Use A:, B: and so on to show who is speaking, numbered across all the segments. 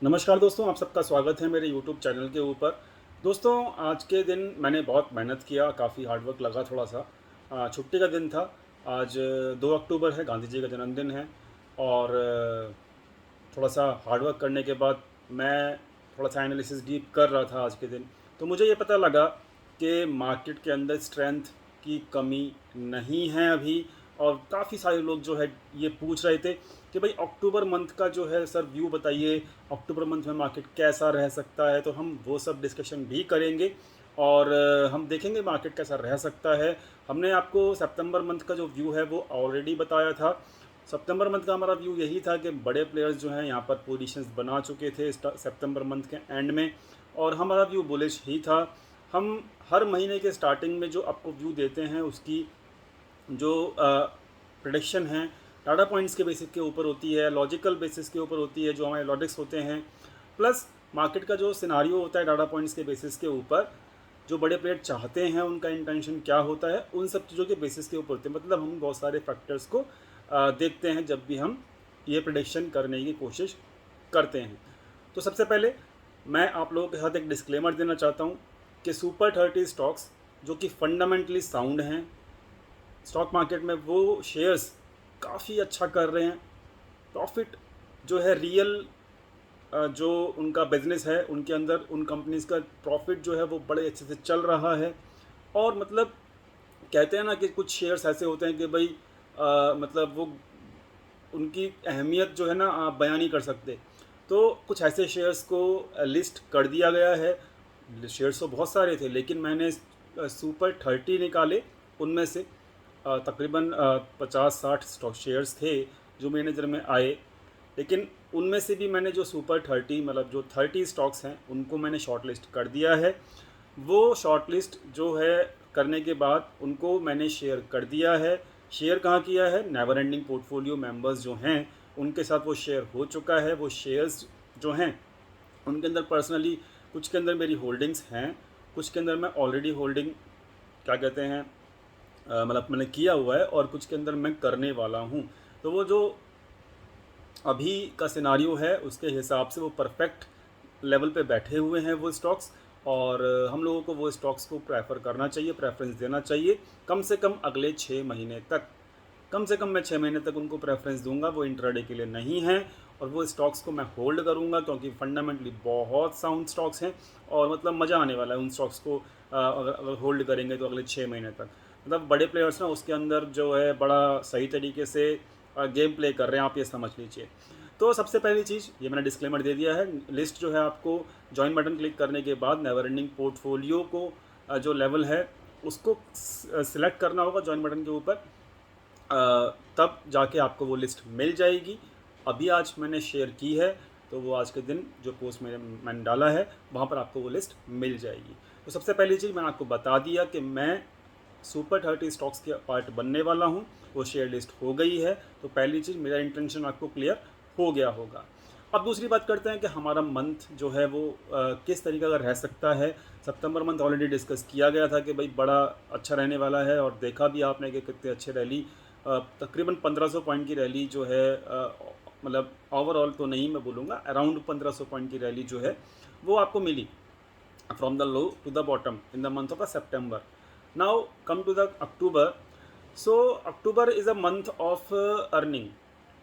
A: नमस्कार दोस्तों, आप सबका स्वागत है मेरे यूट्यूब चैनल के ऊपर। दोस्तों, आज के दिन मैंने बहुत मेहनत किया, काफ़ी हार्ड वर्क लगा थोड़ा-सा। छुट्टी का दिन था। आज 2 अक्टूबर है, गांधी जी का जन्मदिन है और थोड़ा-सा हार्ड वर्क करने के बाद मैं थोड़ा-सा एनालिसिस डीप कर रहा था आज के दिन। तो मुझे ये पता लगा कि मार्केट के अंदर स्ट्रेंथ की कमी नहीं है अभी, और काफ़ी सारे लोग जो है ये पूछ रहे थे कि भाई अक्टूबर मंथ का जो है सर व्यू बताइए, अक्टूबर मंथ में मार्केट कैसा रह सकता है। तो हम वो सब डिस्कशन भी करेंगे और हम देखेंगे मार्केट कैसा रह सकता है। हमने आपको सितंबर मंथ का जो व्यू है वो ऑलरेडी बताया था। सितंबर मंथ का हमारा व्यू यही था कि बड़े प्लेयर्स जो हैं यहाँ पर पोजीशंस बना चुके थे सितंबर मंथ के एंड में, और हमारा व्यू बुलिश ही था। हम हर महीने के स्टार्टिंग में जो आपको व्यू देते हैं उसकी जो प्रिडिक्शन है डाटा पॉइंट्स के बेसिस के ऊपर होती है, लॉजिकल बेसिस के ऊपर होती है, जो हमारे लॉजिक्स होते हैं, प्लस मार्केट का जो सिनारियो होता है डाटा पॉइंट्स के बेसिस के ऊपर, जो बड़े प्लेयर चाहते हैं उनका इंटेंशन क्या होता है, उन सब चीज़ों के बेसिस के ऊपर होते हैं। मतलब हम बहुत सारे फैक्टर्स को देखते हैं जब भी हम ये प्रिडिक्शन करने की कोशिश करते हैं। तो सबसे पहले मैं आप लोगों के साथ एक डिस्क्लेमर देना चाहता हूँ कि सुपर 30 स्टॉक्स जो कि फंडामेंटली साउंड हैं, स्टॉक मार्केट में वो शेयर्स काफ़ी अच्छा कर रहे हैं। प्रॉफिट जो है रियल, जो उनका बिजनेस है उनके अंदर उन कंपनीज का प्रॉफिट जो है वो बड़े अच्छे से चल रहा है। और मतलब कहते हैं ना कि कुछ शेयर्स ऐसे होते हैं कि भाई मतलब वो उनकी अहमियत जो है ना आप बयान नहीं कर सकते। तो कुछ ऐसे शेयर्स को लिस्ट कर दिया गया है। शेयर्स तो बहुत सारे थे लेकिन मैंने सुपर 30 निकाले। उनमें से तकरीबन 50-60 स्टॉक शेयर्स थे जो मेरी नज़र में आए। लेकिन उनमें से भी मैंने जो सुपर 30 मतलब जो 30 स्टॉक्स हैं उनको मैंने शॉर्ट लिस्ट कर दिया है। वो शॉर्ट लिस्ट जो है करने के बाद उनको मैंने शेयर कर दिया है। शेयर कहाँ किया है? नेवर एंडिंग पोर्टफोलियो मेंबर्स जो हैं उनके साथ वो शेयर हो चुका है। वो शेयर्स जो हैं उनके अंदर पर्सनली कुछ के अंदर मेरी होल्डिंग्स हैं, कुछ के अंदर मैं ऑलरेडी होल्डिंग क्या कहते हैं मतलब मैंने किया हुआ है, और कुछ के अंदर मैं करने वाला हूँ। तो वो जो अभी का सिनारियो है उसके हिसाब से वो परफेक्ट लेवल पे बैठे हुए हैं वो स्टॉक्स। और हम लोगों को वो स्टॉक्स को प्रेफर करना चाहिए, प्रेफरेंस देना चाहिए कम से कम अगले 6 महीने तक। कम से कम मैं 6 महीने तक उनको प्रेफरेंस दूंगा, वो इंट्राडे के लिए नहीं है। और वो स्टॉक्स को मैं होल्ड करूंगा क्योंकि फंडामेंटली बहुत साउंड स्टॉक्स हैं, और मतलब मज़ा आने वाला है उन स्टॉक्स को अगर अगर होल्ड करेंगे तो अगले 6 महीने तक। मतलब बड़े प्लेयर्स ना उसके अंदर जो है बड़ा सही तरीके से गेम प्ले कर रहे हैं, आप ये समझ लीजिए। तो सबसे पहली चीज़ ये मैंने डिस्क्लेमर दे दिया है। लिस्ट जो है आपको ज्वाइन बटन क्लिक करने के बाद नेवर एंडिंग पोर्टफोलियो को जो लेवल है उसको सिलेक्ट करना होगा ज्वाइन बटन के ऊपर। तब जाके आपको वो लिस्ट मिल जाएगी। अभी आज मैंने शेयर की है तो वो आज के दिन जो पोस्ट मैंने डाला है वहाँ पर आपको वो लिस्ट मिल जाएगी। तो सबसे पहली चीज़ मैंने आपको बता दिया कि मैं सुपर 30 स्टॉक्स के पार्ट बनने वाला हूँ, वो शेयर लिस्ट हो गई है। तो पहली चीज़ मेरा इंटेंशन आपको क्लियर हो गया होगा। अब दूसरी बात करते हैं कि हमारा मंथ जो है वो किस तरीके का रह सकता है। सितंबर मंथ ऑलरेडी डिस्कस किया गया था कि भाई बड़ा अच्छा रहने वाला है, और देखा भी आपने कि कितने अच्छे रैली, तकरीबन 1500 पॉइंट की रैली जो है, मतलब ओवरऑल तो नहीं मैं बोलूँगा, अराउंड 1500 पॉइंट की रैली जो है वो आपको मिली from the low to the bottom in the month of September. Now come to the October. So October is a month of earning.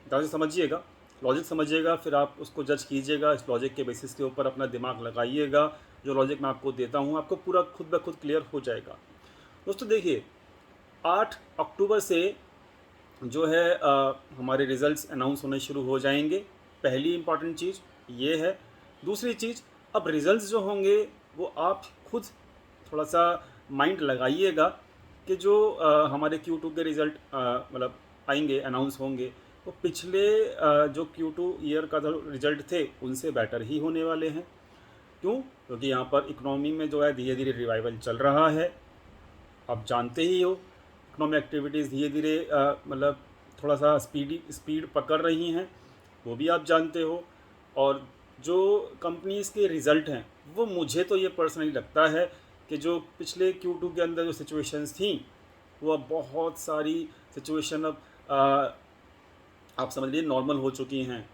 A: ध्यान से समझिएगा, लॉजिक समझिएगा, फिर आप उसको जज कीजिएगा। इस लॉजिक के बेसिस के ऊपर अपना दिमाग लगाइएगा। जो लॉजिक मैं आपको देता हूँ आपको पूरा खुद ब खुद क्लियर हो जाएगा। दोस्तों देखिए, 8 अक्टूबर से जो है हमारे रिजल्ट्स अनाउंस होने शुरू हो जाएंगे। पहली इंपॉर्टेंट चीज़ ये है। दूसरी चीज़, अब रिजल्ट्स जो होंगे वो आप खुद थोड़ा सा माइंड लगाइएगा कि जो हमारे Q2 के रिज़ल्ट मतलब आएंगे, अनाउंस होंगे, वो पिछले जो Q2 ईयर का जो रिज़ल्ट थे उनसे बेटर ही होने वाले हैं। क्यों? क्योंकि यहाँ पर इकोनॉमी में जो है धीरे धीरे रिवाइवल चल रहा है। आप जानते ही हो इकोनॉमिक एक्टिविटीज़ धीरे धीरे मतलब थोड़ा सा स्पीड पकड़ रही हैं, वो भी आप जानते हो। और जो कंपनीज़ के रिज़ल्ट हैं वो मुझे तो ये पर्सनली लगता है कि जो पिछले Q2 के अंदर जो सिचुएशंस थी वो अब बहुत सारी सिचुएशन अब आप समझ लीजिए नॉर्मल हो चुकी हैं।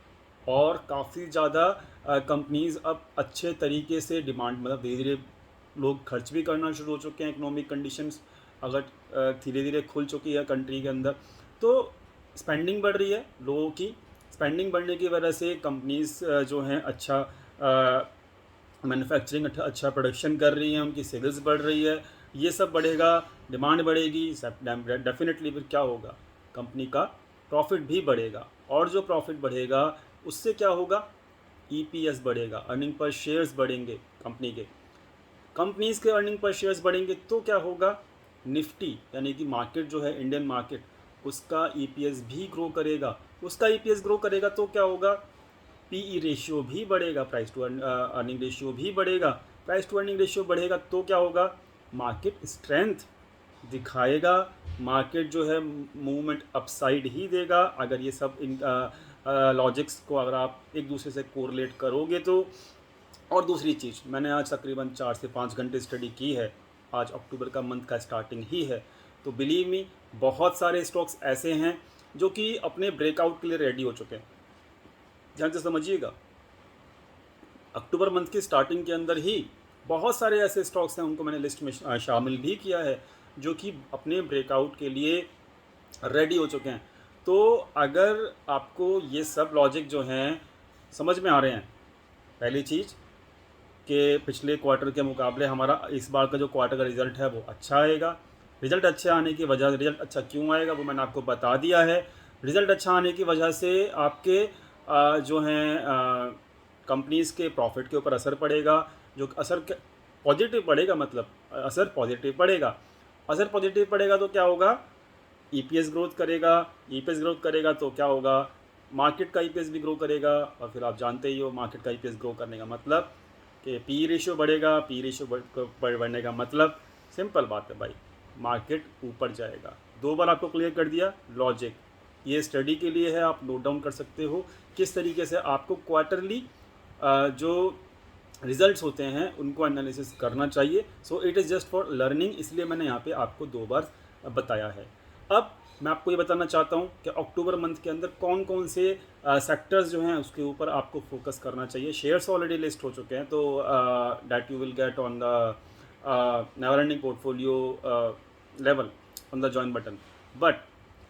A: और काफ़ी ज़्यादा कंपनीज़ अब अच्छे तरीके से डिमांड, मतलब धीरे धीरे लोग खर्च भी करना शुरू हो चुके हैं। इकोनॉमिक कंडीशंस अगर धीरे धीरे खुल चुकी है कंट्री के अंदर, तो स्पेंडिंग बढ़ रही है लोगों की। स्पेंडिंग बढ़ने की वजह से कंपनीज जो हैं अच्छा मैन्युफैक्चरिंग अच्छा प्रोडक्शन कर रही हैं, उनकी सेल्स बढ़ रही है, ये सब बढ़ेगा, डिमांड बढ़ेगी, डेफिनेटली फिर क्या होगा, कंपनी का प्रॉफिट भी बढ़ेगा। और जो प्रॉफिट बढ़ेगा उससे क्या होगा, ईपीएस बढ़ेगा, अर्निंग पर शेयर्स बढ़ेंगे कंपनी के। कंपनीज के अर्निंग पर शेयर्स बढ़ेंगे तो क्या होगा, निफ्टी यानी कि मार्केट जो है इंडियन मार्केट, उसका ईपीएस भी ग्रो करेगा। उसका ईपीएस ग्रो करेगा तो क्या होगा, पीई रेशियो भी बढ़ेगा, प्राइस टू अर्निंग रेशियो भी बढ़ेगा। प्राइस टू अर्निंग रेशियो बढ़ेगा तो क्या होगा, मार्केट स्ट्रेंथ दिखाएगा, मार्केट जो है मूवमेंट अपसाइड ही देगा। अगर ये सब इन लॉजिक्स को अगर आप एक दूसरे से कोरिलेट करोगे तो। और दूसरी चीज़, मैंने आज तकरीबन 4 से 5 घंटे स्टडी की है। आज अक्टूबर का मंथ का स्टार्टिंग ही है, तो बिलीव मी बहुत सारे स्टॉक्स ऐसे हैं जो कि अपने ब्रेकआउट के लिए रेडी हो चुके हैं। ध्यान से समझिएगा, अक्टूबर मंथ की स्टार्टिंग के अंदर ही बहुत सारे ऐसे स्टॉक्स हैं, उनको मैंने लिस्ट में शामिल भी किया है, जो कि अपने ब्रेकआउट के लिए रेडी हो चुके हैं। तो अगर आपको ये सब लॉजिक जो हैं समझ में आ रहे हैं, पहली चीज़ कि पिछले क्वार्टर के मुकाबले हमारा इस बार का जो क्वार्टर का रिज़ल्ट है वो अच्छा आएगा। रिज़ल्ट अच्छे आने की वजह, रिज़ल्ट अच्छा क्यों आएगा वो मैंने आपको बता दिया है। रिज़ल्ट अच्छा आने की वजह से आपके जो हैं कंपनीज़ के प्रॉफिट के ऊपर असर पड़ेगा, जो असर पॉजिटिव पड़ेगा, मतलब असर पॉजिटिव पड़ेगा। असर पॉजिटिव पड़ेगा तो क्या होगा, ईपीएस ग्रोथ करेगा। ईपीएस ग्रोथ करेगा तो क्या होगा, मार्केट का ईपीएस भी ग्रो करेगा। और फिर आप जानते ही हो मार्केट का ईपीएस ग्रो करने का मतलब कि पी रेशियो बढ़ेगा। पी रेशियो बढ़ने का मतलब सिंपल बात है भाई, मार्केट ऊपर जाएगा। 2 बार आपको क्लियर कर दिया लॉजिक। ये स्टडी के लिए है, आप नोट डाउन कर सकते हो किस तरीके से आपको क्वार्टरली जो रिजल्ट्स होते हैं उनको एनालिसिस करना चाहिए। So it is just for learning, इसलिए मैंने यहाँ पे आपको 2 बार बताया है। अब मैं आपको ये बताना चाहता हूँ कि अक्टूबर मंथ के अंदर कौन कौन से सेक्टर्स जो हैं उसके ऊपर आपको फोकस करना चाहिए। शेयर्स ऑलरेडी लिस्ट हो चुके हैं, तो that you will get on the never ending portfolio level on the join button. But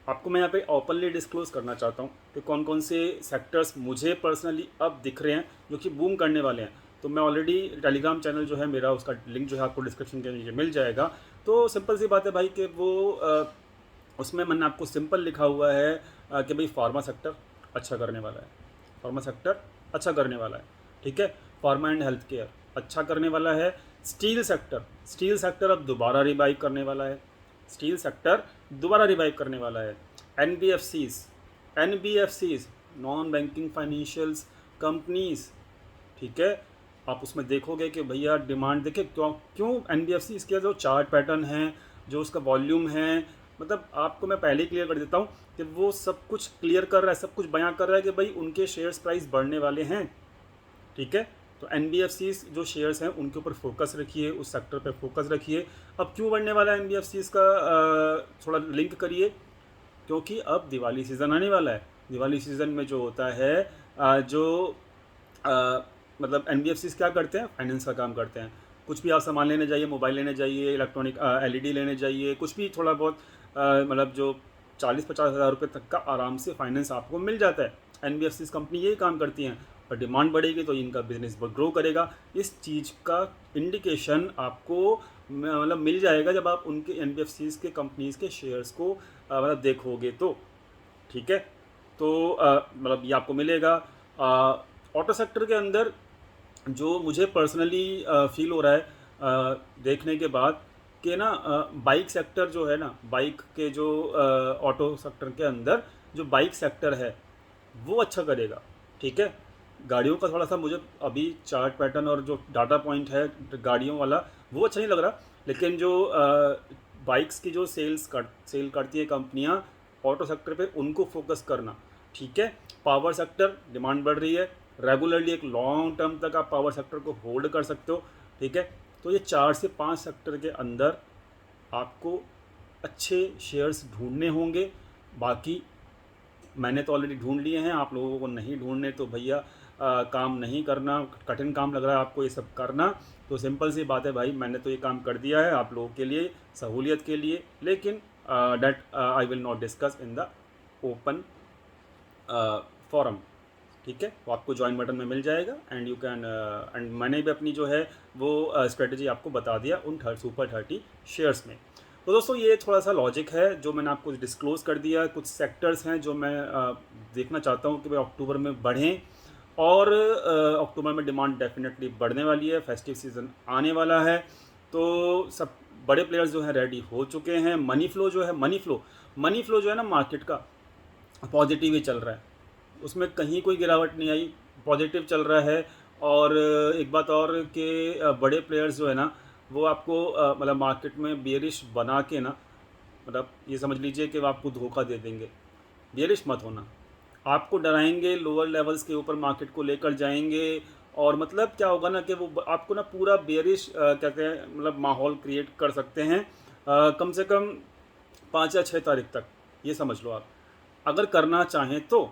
A: आपको मैं यहाँ पे ओपनली डिस्क्लोज करना चाहता हूँ कि कौन कौन से सेक्टर्स मुझे पर्सनली अब दिख रहे हैं जो कि बूम करने वाले हैं। तो मैं ऑलरेडी टेलीग्राम चैनल जो है मेरा, उसका लिंक जो है आपको डिस्क्रिप्शन के नीचे मिल जाएगा। तो सिंपल सी बात है भाई कि वो उसमें मैंने आपको सिंपल लिखा हुआ है कि भाई फार्मा सेक्टर अच्छा करने वाला है, फार्मा सेक्टर अच्छा करने वाला है, ठीक है। फार्मा एंड हेल्थ केयर अच्छा करने वाला है। स्टील सेक्टर, स्टील सेक्टर अब दोबारा रिवाइव करने वाला है। स्टील सेक्टर दोबारा रिवाइव करने वाला है। NBFCs, NBFCs non banking financials companies, ठीक है। आप उसमें देखोगे कि भैया डिमांड देखे क्यों क्यों एनबीएफसी, इसके जो चार्ट पैटर्न है, जो उसका वॉल्यूम है, मतलब आपको मैं पहले ही क्लियर कर देता हूँ कि वो सब कुछ क्लियर कर रहा है, सब कुछ बयां कर रहा है कि भाई उनके शेयर्स प्राइस बढ़ने वाले हैं, ठीक है। तो एनबीएफसी जो शेयर्स हैं उनके ऊपर फोकस रखिए, उस सेक्टर पर फोकस रखिए। अब क्यों बढ़ने वाला है एनबीएफसी का, थोड़ा लिंक करिए, क्योंकि अब दिवाली सीज़न आने वाला है। दिवाली सीज़न में जो होता है जो मतलब एनबीएफसीज क्या करते हैं, फाइनेंस का काम करते हैं। कुछ भी आप सामान लेने जाइए, मोबाइल लेने जाइए, इलेक्ट्रॉनिक एलईडी लेने जाइए, कुछ भी थोड़ा बहुत मतलब जो 40-50 हज़ार रुपये तक का आराम से फाइनेंस आपको मिल जाता है। एनबीएफसीज कंपनी यही काम करती हैं। और डिमांड बढ़ेगी तो इनका बिजनेस ग्रो करेगा। इस चीज़ का इंडिकेशन आपको मतलब मिल जाएगा जब आप उनके एनबीएफसीज के कंपनीज़ के शेयर्स को मतलब देखोगे तो, ठीक है। तो मतलब ये आपको मिलेगा। ऑटो सेक्टर के अंदर जो मुझे पर्सनली फील हो रहा है देखने के बाद कि ना, बाइक सेक्टर जो है ना, बाइक के जो ऑटो सेक्टर के अंदर जो बाइक सेक्टर है वो अच्छा करेगा, ठीक है। गाड़ियों का थोड़ा सा मुझे अभी चार्ट पैटर्न और जो डाटा पॉइंट है गाड़ियों वाला वो अच्छा नहीं लग रहा, लेकिन जो बाइक्स की जो सेल करती है कंपनियां ऑटो सेक्टर पे, उनको फोकस करना, ठीक है। पावर सेक्टर डिमांड बढ़ रही है, रेगुलरली एक लॉन्ग टर्म तक आप पावर सेक्टर को होल्ड कर सकते हो, ठीक है। तो ये 4 से 5 सेक्टर के अंदर आपको अच्छे शेयर्स ढूंढने होंगे। बाकी मैंने तो ऑलरेडी ढूंढ लिए हैं, आप लोगों को नहीं ढूंढने तो भैया काम नहीं करना, कठिन काम लग रहा है आपको ये सब करना, तो सिंपल सी बात है भाई, मैंने तो ये काम कर दिया है आप लोगों के लिए, सहूलियत के लिए, लेकिन that I will not discuss in the open forum. ठीक है, वो आपको ज्वाइन बटन में मिल जाएगा एंड यू कैन एंड मैंने भी अपनी जो है वो स्ट्रेटजी आपको बता दिया उन सुपर 30 शेयर्स में। तो दोस्तों ये थोड़ा सा लॉजिक है जो मैंने आपको डिस्क्लोज़ कर दिया। कुछ सेक्टर्स हैं जो मैं देखना चाहता हूँ कि भाई अक्टूबर में बढ़ें, और अक्टूबर में डिमांड डेफिनेटली बढ़ने वाली है, फेस्टिव सीज़न आने वाला है, तो सब बड़े प्लेयर्स जो हैं रेडी हो चुके हैं। मनी फ्लो जो है, मनी फ्लो जो है ना मार्केट का पॉजिटिव ही चल रहा है, उसमें कहीं कोई गिरावट नहीं आई, पॉजिटिव चल रहा है। और एक बात और कि बड़े प्लेयर्स जो है ना वो आपको मतलब मार्केट में बेरिश बना के ना, मतलब ये समझ लीजिए कि वो आपको धोखा दे देंगे। बेरिश मत होना, आपको डराएंगे, लोअर लेवल्स के ऊपर मार्केट को लेकर जाएंगे, और मतलब क्या होगा ना कि वो आपको ना पूरा बेरिश कहते हैं मतलब माहौल क्रिएट कर सकते हैं कम से कम 5 या 6 तारीख तक, ये समझ लो आप। अगर करना चाहें तो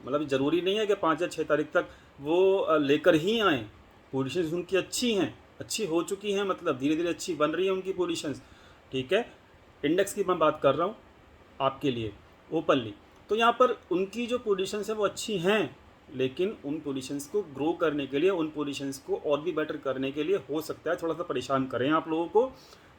A: मतलब ज़रूरी नहीं है कि 5 या 6 तारीख तक वो लेकर ही आएँ। पोजीशंस उनकी अच्छी हैं, अच्छी हो चुकी हैं, मतलब धीरे धीरे अच्छी बन रही है उनकी पोजीशंस। ठीक है, इंडेक्स की मैं बात कर रहा हूँ आपके लिए ओपनली। तो यहाँ पर उनकी जो पोजीशंस है वो अच्छी हैं, लेकिन उन पोजीशंस को ग्रो करने के लिए, उन पोजीशंस को और भी बेटर करने के लिए हो सकता है थोड़ा सा परेशान करें आप लोगों को।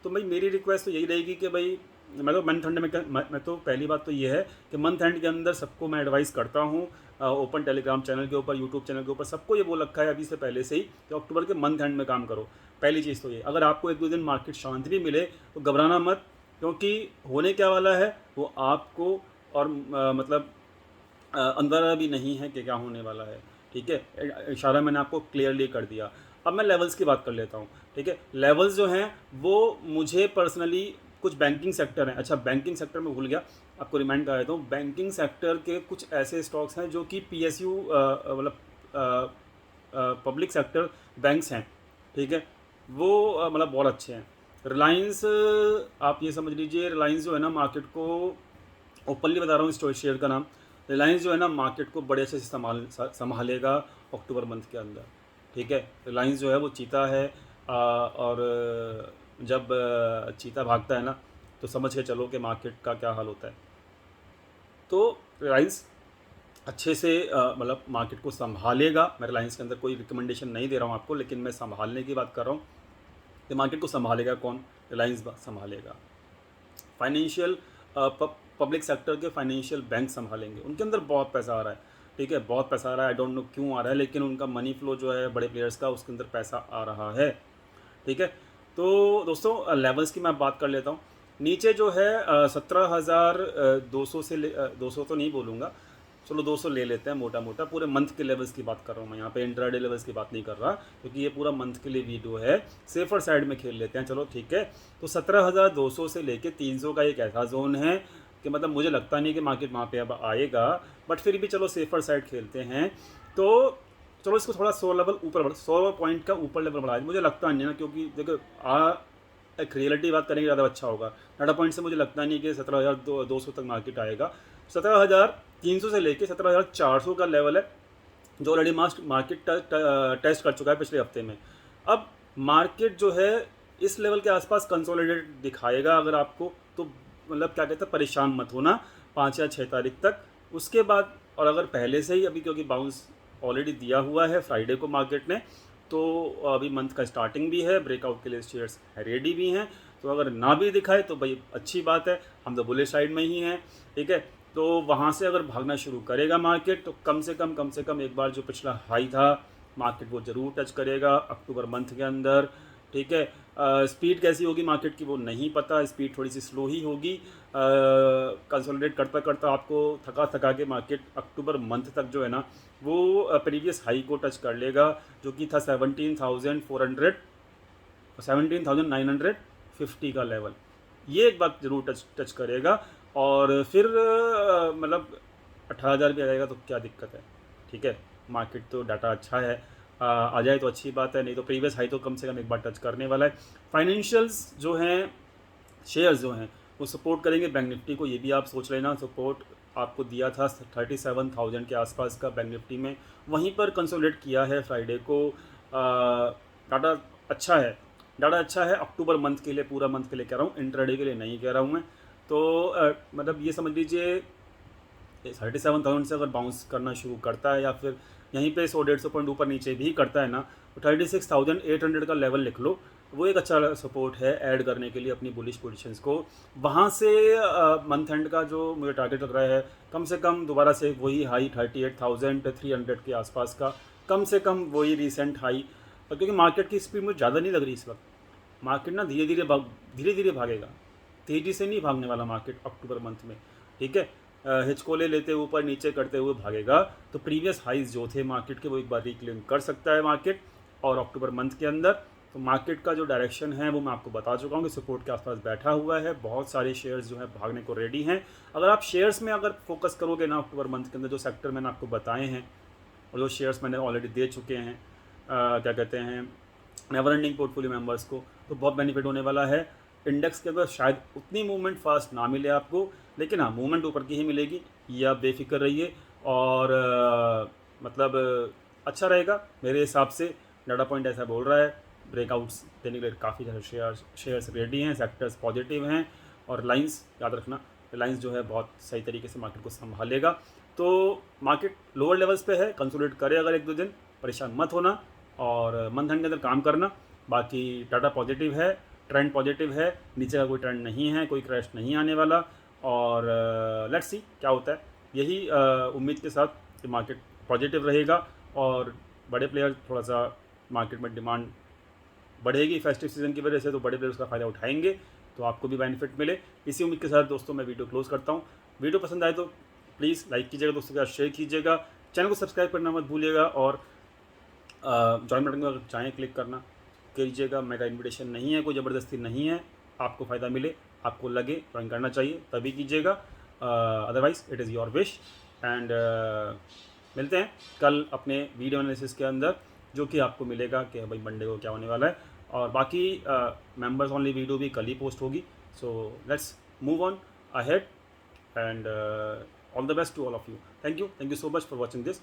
A: तो भाई मेरी रिक्वेस्ट तो यही रहेगी कि भाई मैं तो मंथ एंड में मैं तो पहली बात तो ये है कि मंथ एंड के अंदर सबको मैं एडवाइस करता हूँ ओपन टेलीग्राम चैनल के ऊपर, यूट्यूब चैनल के ऊपर, सबको ये बोल रखा है अभी से पहले से ही कि अक्टूबर के मंथ एंड में काम करो। पहली चीज़ तो ये, अगर आपको एक दो दिन मार्केट शांत भी मिले तो घबराना मत, क्योंकि होने क्या वाला है वो आपको और मतलब अंदाज़ा भी नहीं है कि क्या होने वाला है। ठीक है, इशारा मैंने आपको क्लियरली कर दिया। अब मैं लेवल्स की बात कर लेता हूँ। ठीक है, लेवल्स जो हैं वो मुझे पर्सनली, कुछ बैंकिंग सेक्टर हैं, अच्छा बैंकिंग सेक्टर में भूल गया आपको रिमाइंड करा देता हूँ, बैंकिंग सेक्टर के कुछ ऐसे स्टॉक्स हैं जो कि PSU मतलब पब्लिक सेक्टर बैंक्स हैं। ठीक है, वो मतलब बहुत अच्छे हैं। रिलायंस, आप ये समझ लीजिए, रिलायंस जो है ना मार्केट को, ओपनली बता रहा हूँ इस शेयर का नाम, रिलायंस जो है ना मार्केट को बड़े अच्छे से संभालेगा अक्टूबर मंथ के अंदर। ठीक है, रिलायंस जो है वो चीता है, और जब चीता भागता है ना तो समझ के चलो कि मार्केट का क्या हाल होता है। तो रिलायंस अच्छे से मतलब मार्केट को संभालेगा। मैं रिलायंस के अंदर कोई रिकमेंडेशन नहीं दे रहा हूँ आपको, लेकिन मैं संभालने की बात कर रहा हूँ कि मार्केट को संभालेगा कौन, रिलायंस संभालेगा। फाइनेंशियल पब्लिक सेक्टर के फाइनेंशियल बैंक संभालेंगे, उनके अंदर बहुत पैसा आ रहा है। ठीक है, बहुत पैसा आ रहा है, आई डोंट नो क्यों आ रहा है, लेकिन उनका मनी फ्लो जो है बड़े प्लेयर्स का, उसके अंदर पैसा आ रहा है। ठीक है, तो दोस्तों लेवल्स की मैं बात कर लेता हूँ। नीचे जो है 17,200 से 200 तो नहीं बोलूँगा, चलो 200 ले लेते हैं मोटा मोटा। पूरे मंथ के लेवल्स की बात कर रहा हूँ मैं यहाँ पे, इंट्राडे लेवल्स की बात नहीं कर रहा, क्योंकि ये पूरा मंथ के लिए वीडियो है। सेफर साइड में खेल लेते हैं, चलो ठीक है। तो 17,200 से लेके 300 का एक ऐसा जोन है कि मतलब मुझे लगता नहीं कि मार्केट वहाँ पे अब आएगा, बट फिर भी चलो सेफर साइड खेलते हैं। तो चलो इसको थोड़ा 100 लेवल ऊपर, 100 पॉइंट का ऊपर लेवल बढ़ा, मुझे लगता नहीं है ना, क्योंकि देखो एक रियलिटी बात करेंगे ज़्यादा अच्छा होगा। डाटा पॉइंट से मुझे लगता नहीं कि 17,200 तक मार्केट आएगा। 17,300 से लेके 17,400 का लेवल है जो ऑलरेडी मार्केट टेस्ट कर चुका है पिछले हफ्ते में। अब मार्केट जो है इस लेवल के आसपास कंसोलिडेट दिखाएगा अगर आपको, तो मतलब क्या कहते हैं, परेशान मत होना 5 या 6 तारीख तक। उसके बाद, और अगर पहले से ही अभी, क्योंकि बाउंस ऑलरेडी दिया हुआ है फ्राइडे को मार्केट ने, तो अभी मंथ का स्टार्टिंग भी है, ब्रेकआउट के लिए शेयर्स रेडी भी हैं। तो अगर ना भी दिखाए तो भाई अच्छी बात है, हम तो बुलिश साइड में ही हैं। ठीक है, तो वहाँ से अगर भागना शुरू करेगा मार्केट तो कम से कम एक बार जो पिछला हाई था मार्केट वो ज़रूर टच करेगा अक्टूबर मंथ के अंदर। ठीक है, स्पीड कैसी होगी मार्केट की वो नहीं पता, स्पीड थोड़ी सी स्लो ही होगी। कंसोलिडेट करता करता आपको थका के मार्केट अक्टूबर मंथ तक जो है ना वो प्रीवियस हाई को टच कर लेगा, जो कि था 17,400, 17,950 का लेवल। ये एक बात ज़रूर टच करेगा, और फिर मतलब 18,000 भी आ जाएगा तो क्या दिक्कत है। ठीक है, मार्केट तो डाटा अच्छा है, आ जाए तो अच्छी बात है, नहीं तो प्रीवियस हाई तो कम से कम एक बार टच करने वाला है। फाइनेंशियल्स जो हैं, शेयर्स जो हैं वो सपोर्ट करेंगे बैंक निफ्टी को, ये भी आप सोच लेना। सपोर्ट आपको दिया था 37,000 के आसपास का बैंक निफ्टी में, वहीं पर कंसोलिडेट किया है फ्राइडे को। डाटा अच्छा है, डाटा अच्छा है अक्टूबर मंथ के लिए, पूरा मंथ के लिए कह रहा हूँ, इंट्राडे के लिए नहीं कह रहा हूँ मैं। तो मतलब ये समझ लीजिए 37,000 से अगर बाउंस करना शुरू करता है या फिर यहीं पे 100-150 पॉइंट ऊपर नीचे भी करता है ना, तो 36,800 का लेवल लिख लो, वो एक अच्छा सपोर्ट है ऐड करने के लिए अपनी बुलिश पोजीशंस को। वहाँ से मंथ एंड का जो मुझे टारगेट लग रहा है, कम से कम दोबारा से वही हाई 38,300 के आसपास का, कम से कम वही रिसेंट हाई। क्योंकि मार्केट की स्पीड मुझे ज़्यादा नहीं लग रही इस वक्त। मार्केट ना धीरे धीरे भागेगा, तेज़ी से नहीं भागने वाला मार्केट अक्टूबर मंथ में, ठीक है। हिचकोले लेते ऊपर नीचे करते हुए भागेगा। तो प्रीवियस हाइज जो थे मार्केट के, वो एक बार रिक्लेम कर सकता है मार्केट, और अक्टूबर मंथ के अंदर। तो मार्केट का जो डायरेक्शन है वो मैं आपको बता चुका हूँ कि सपोर्ट के आसपास बैठा हुआ है। बहुत सारे शेयर्स जो है भागने को रेडी हैं। अगर आप शेयर्स में अगर फोकस करोगे ना अक्टूबर मंथ के अंदर, जो सेक्टर मैंने आपको बताए हैं और जो शेयर्स मैंने ऑलरेडी दे चुके हैं, क्या कहते हैं, नेवर एंडिंग पोर्टफोलियो मेंबर्स को, तो बहुत बेनिफिट होने वाला है। इंडेक्स के अंदर शायद उतनी मूवमेंट फास्ट ना मिले आपको, लेकिन हाँ मूवमेंट ऊपर की ही मिलेगी, ये आप बेफिक्र रहिए। और मतलब अच्छा रहेगा मेरे हिसाब से। डाटा पॉइंट ऐसा बोल रहा है, ब्रेकआउट्स देने के लिए काफ़ी सारे शेयर्स रेडी हैं, सेक्टर्स पॉजिटिव हैं, और लाइंस याद रखना, रिलायंस जो है बहुत सही तरीके से मार्केट को संभालेगा। तो मार्केट लोअर लेवल्स पे है, कंसोलिडेट करे अगर 1-2 दिन, परेशान मत होना और मंथ एंड के अंदर काम करना। बाकी डाटा पॉजिटिव है, ट्रेंड पॉजिटिव है, नीचे का कोई ट्रेंड नहीं है, कोई क्रैश नहीं आने वाला। और लेट्स सी क्या होता है। यही उम्मीद के साथ कि मार्केट पॉजिटिव रहेगा और बड़े प्लेयर थोड़ा सा मार्केट में डिमांड बढ़ेगी फेस्टिव सीजन की वजह से, तो बड़े प्लेयर्स का फ़ायदा उठाएंगे, तो आपको भी बेनिफिट मिले। इसी उम्मीद के साथ दोस्तों मैं वीडियो क्लोज़ करता हूँ। वीडियो पसंद आए तो प्लीज़ लाइक कीजिएगा, दोस्तों के साथ शेयर कीजिएगा, चैनल को सब्सक्राइब करना मत भूलिएगा, और जॉइन बटन को अगर चाहें क्लिक करना कीजिएगा। मेरा इन्विटेशन नहीं है, कोई ज़बरदस्ती नहीं है, आपको फ़ायदा मिले, आपको लगे ज्वाइन करना चाहिए तभी कीजिएगा, otherwise it is your wish. And मिलते हैं कल अपने वीडियो एनालिसिस के अंदर, जो कि आपको मिलेगा कि भाई मंडे को क्या होने वाला है। और बाकी मेंबर्स ओनली वीडियो भी कल ही पोस्ट होगी। So let's move on ahead and all the best to all of you. Thank you so much for watching this.